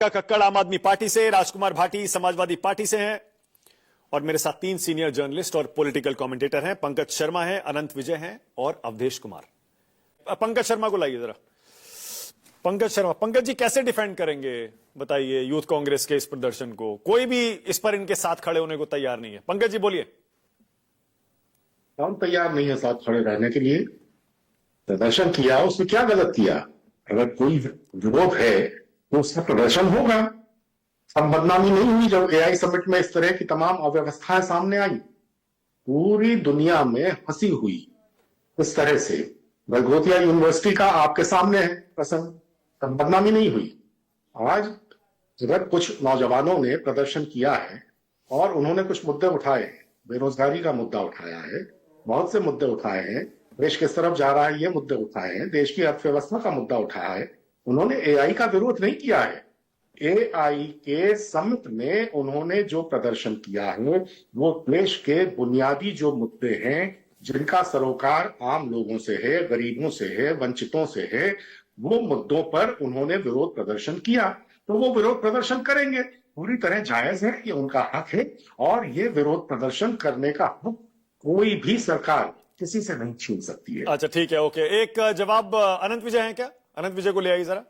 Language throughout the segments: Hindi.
कक्कड़ आम आदमी पार्टी से, राजकुमार भाटी समाजवादी पार्टी से हैं और मेरे साथ तीन सीनियर जर्नलिस्ट और पॉलिटिकल कमेंटेटर हैं। पंकज शर्मा हैं, अनंत विजय हैं और अवधेश कुमार। पंकज शर्मा को लाइए जरा। पंकज शर्मा, पंकज जी कैसे डिफेंड करेंगे बताइए यूथ कांग्रेस के इस प्रदर्शन को? कोई भी इस पर इनके साथ खड़े होने को तैयार नहीं है। पंकज जी बोलिए। हम तैयार नहीं है साथ खड़े रहने के लिए। प्रदर्शन किया, उसमें क्या गलत किया? अगर कोई विरोध है तो उसका प्रदर्शन होगा। सब बदनामी नहीं हुई जब एआई समिट में इस तरह की तमाम अव्यवस्थाएं सामने आई। पूरी दुनिया में हंसी हुई इस तरह से। गलगोटिया यूनिवर्सिटी का आपके सामने है प्रसंग, सब बदनामी नहीं हुई। आज अगर कुछ नौजवानों ने प्रदर्शन किया है और उन्होंने कुछ मुद्दे उठाए, बेरोजगारी का मुद्दा उठाया है, बहुत से मुद्दे उठाए हैं, देश किस तरफ जा रहा है ये मुद्दे उठाए हैं, देश की अर्थव्यवस्था का मुद्दा उठाया है। उन्होंने एआई का विरोध नहीं किया है। एआई के समिट में उन्होंने जो प्रदर्शन किया है वो देश के बुनियादी जो मुद्दे हैं जिनका सरोकार आम लोगों से है, गरीबों से है, वंचितों से है, वो मुद्दों पर उन्होंने विरोध प्रदर्शन किया। तो वो विरोध प्रदर्शन करेंगे, पूरी तरह जायज है, ये उनका हक है। और ये विरोध प्रदर्शन करने का हक कोई भी सरकार किसी से नहीं छीन सकती है। अच्छा ठीक है, ओके। एक जवाब अनंत विजय है क्या? अनंत विजय को ले आइए जरा।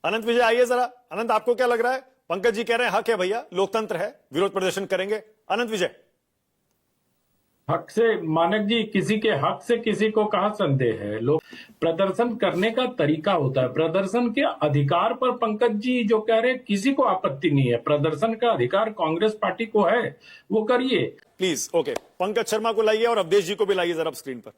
अनंत विजय आइए जरा। अनंत, आपको क्या लग रहा है? पंकज जी कह रहे हैं हक है भैया, लोकतंत्र है, विरोध प्रदर्शन करेंगे। अनंत विजय। हक से मानक जी, किसी के हक से किसी को कहां संदेह है? लोग प्रदर्शन करने का तरीका होता है, प्रदर्शन के अधिकार पर पंकज जी जो कह रहे हैं किसी को आपत्ति नहीं है। प्रदर्शन का अधिकार कांग्रेस पार्टी को है, वो करिए प्लीज। ओके, पंकज शर्मा को लाइए और अवधेश जी को भी लाइए जरा स्क्रीन पर।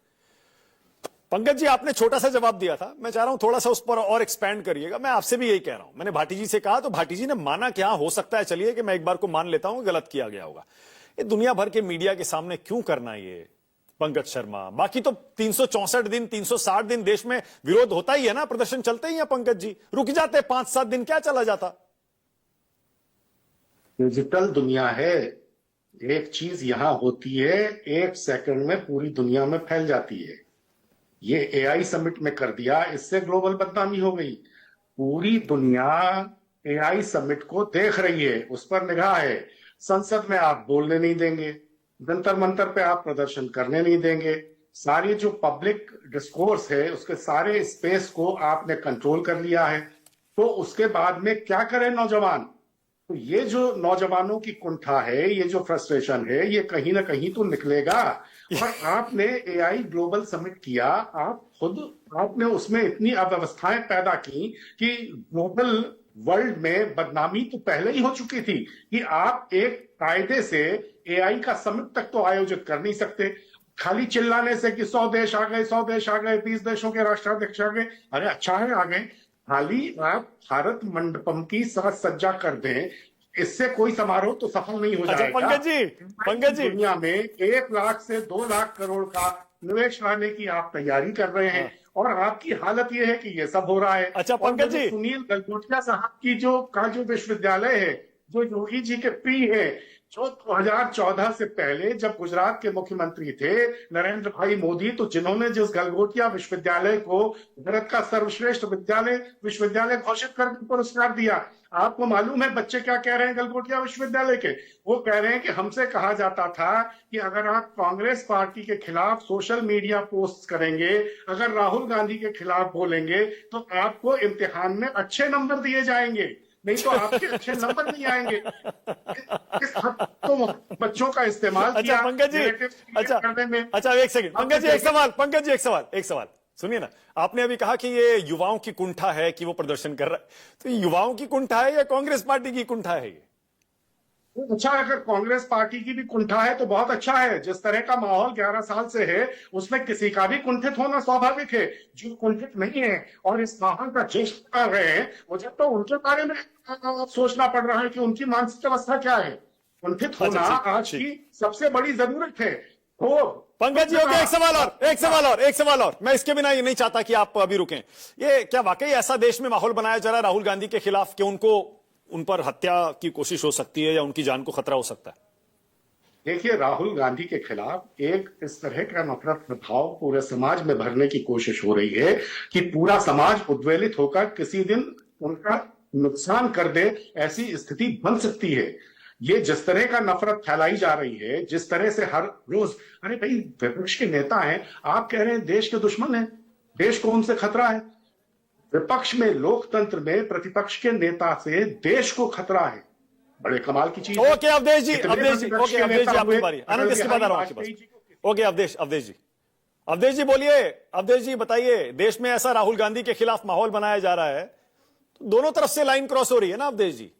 पंकज जी, आपने छोटा सा जवाब दिया था, मैं चाह रहा हूं थोड़ा सा उस पर और एक्सपैंड करिएगा। मैं आपसे भी यही कह रहा हूं, मैंने भाटी जी से कहा तो भाटी जी ने माना क्या हो सकता है, चलिए कि मैं एक बार को मान लेता हूं गलत किया गया होगा। ये दुनिया भर के मीडिया के सामने क्यों करना ये पंकज शर्मा? बाकी तो 364 दिन 360 दिन देश में विरोध होता ही है ना, प्रदर्शन चलते ही है। पंकज जी रुक जाते 5-7 दिन, क्या चला जाता? डिजिटल दुनिया है, एक चीज यहां होती है, एक सेकंड में पूरी दुनिया में फैल जाती है। ये एआई समिट में कर दिया, इससे ग्लोबल बदनामी हो गई। पूरी दुनिया एआई समिट को देख रही है, उस पर निगाह है। संसद में आप बोलने नहीं देंगे, जंतर मंतर पे आप प्रदर्शन करने नहीं देंगे, सारी जो पब्लिक डिस्कोर्स है उसके सारे स्पेस को आपने कंट्रोल कर लिया है। तो उसके बाद में क्या करें नौजवान? तो ये जो नौजवानों की कुंठा है, ये जो फ्रस्ट्रेशन है, ये कहीं ना कहीं तो निकलेगा। और आपने एआई ग्लोबल समिट किया, आपने उसमें इतनी अव्यवस्थाएं पैदा की कि ग्लोबल वर्ल्ड में बदनामी तो पहले ही हो चुकी थी कि आप एक कायदे से एआई का समिट तक तो आयोजित कर नहीं सकते। खाली चिल्लाने से कि 100 देश आ गए, 100 देश आ गए, 20 देशों के राष्ट्राध्यक्ष आ गए, अरे अच्छा है आ गए। खाली आप भारत मंडपम की साज सज्जा कर दें, इससे कोई समारोह तो सफल नहीं हो जाएगा। पंकज जी दुनिया में 1 लाख से 2 लाख करोड़ का निवेश लाने की आप तैयारी कर रहे हैं और आपकी हालत यह है कि ये सब हो रहा है। अच्छा पंकज जी, सुनील गलगोटिया साहब की जो काजू विश्वविद्यालय है, जो योगी जी के प्री है, जो 2014 से पहले जब गुजरात के मुख्यमंत्री थे नरेंद्र भाई मोदी, तो जिन्होंने जिस गलगोटिया विश्वविद्यालय को भारत का सर्वश्रेष्ठ विश्वविद्यालय घोषित कर पुरस्कार दिया, आपको मालूम है बच्चे क्या कह रहे हैं गलगोटिया विश्वविद्यालय के? वो कह रहे हैं कि हमसे कहा जाता था कि अगर आप कांग्रेस पार्टी के खिलाफ सोशल मीडिया पोस्ट करेंगे, अगर राहुल गांधी के खिलाफ बोलेंगे तो आपको इम्तिहान में अच्छे नंबर दिए जाएंगे, नहीं तो आपके अच्छे नंबर नहीं आएंगे। इस हद तो बच्चों का इस्तेमाल किया। पंकज जी, अच्छा एक सेकंड पंकज जी, एक सवाल सुनिए ना। आपने अभी कहा कि ये युवाओं की कुंठा है कि वो प्रदर्शन कर रहा है, तो युवाओं की कुंठा है या कांग्रेस पार्टी की कुंठा है ये? अच्छा, अगर कांग्रेस पार्टी की भी कुंठा है तो बहुत अच्छा है। जिस तरह का माहौल 11 साल से है उसमें किसी का भी कुंठित होना स्वाभाविक है। जो कुंठित नहीं है और इस माहौल का जश्न कर रहे हैं, मुझे तो उनके बारे में सोचना पड़ रहा है कि उनकी मानसिक अवस्था क्या है। कुंठित होना आज की सबसे बड़ी जरूरत है। तो पंकज जी, ओके, एक सवाल और मैं इसके बिना ये नहीं चाहता कि आप अभी रुकें। ये क्या वाकई ऐसा देश में माहौल बनाया जा रहा है राहुल गांधी के खिलाफ कि उन पर हत्या की कोशिश हो सकती है या उनकी जान को खतरा हो सकता है? देखिए, राहुल गांधी के खिलाफ एक इस तरह का नफरत प्रभाव पूरे समाज में भरने की कोशिश हो रही है कि पूरा समाज उद्वेलित होकर किसी दिन उनका नुकसान कर दे, ऐसी स्थिति बन सकती है। ये जिस तरह का नफरत फैलाई जा रही है, जिस तरह से हर रोज, अरे भाई विपक्ष के नेता हैं, आप कह रहे हैं देश के दुश्मन हैं, देश को उनसे खतरा है। विपक्ष में, लोकतंत्र में प्रतिपक्ष के नेता से देश को खतरा है। बड़े कमाल की चीज है। ओके अवधेश जी, इतने अवधेश जी, प्रतिपक्ष ओके के अवधेश जी, नेता आपकी हुए, बारी। अटल आनंद, इसके बाद आ रहा हूं आपके बिहारी पास। वाजपेयी जी ओके अवधेश जी, अवधेश जी बोलिए। अवधेश जी बताइए, देश में ऐसा राहुल गांधी के खिलाफ माहौल बनाया जा रहा है, तो दोनों तरफ से लाइन क्रॉस हो रही है ना अवधेश जी?